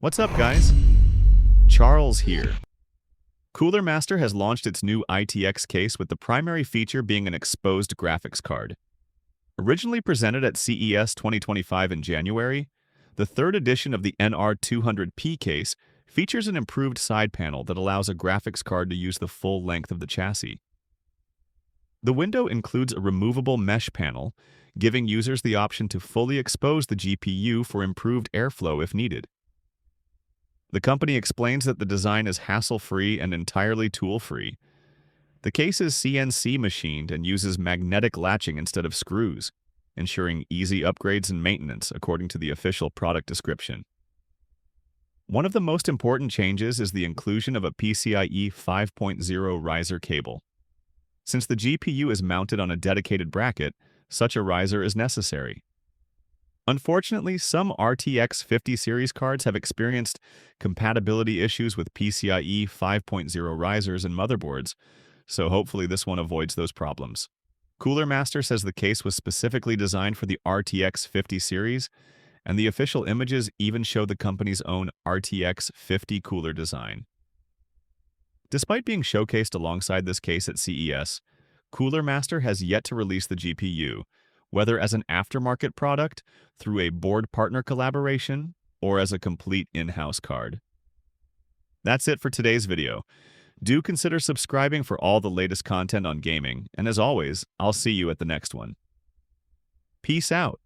What's up, guys? Charles here. Cooler Master has launched its new ITX case with the primary feature being an exposed graphics card. Originally presented at CES 2025 in January, the third edition of the NR200P case features an improved side panel that allows a graphics card to use the full length of the chassis. The window includes a removable mesh panel, giving users the option to fully expose the GPU for improved airflow if needed. The company explains that the design is hassle-free and entirely tool-free. The case is CNC-machined and uses magnetic latching instead of screws, ensuring easy upgrades and maintenance according to the official product description. One of the most important changes is the inclusion of a PCIe 5.0 riser cable. Since the GPU is mounted on a dedicated bracket, such a riser is necessary. Unfortunately, some RTX 50 series cards have experienced compatibility issues with PCIe 5.0 risers and motherboards, so hopefully this one avoids those problems. Cooler Master says the case was specifically designed for the RTX 50 series, and the official images even show the company's own RTX 50 cooler design. Despite being showcased alongside this case at CES, Cooler Master has yet to release the GPU, whether as an aftermarket product, through a board partner collaboration, or as a complete in-house card. That's it for today's video. Do consider subscribing for all the latest content on gaming, and as always, I'll see you at the next one. Peace out.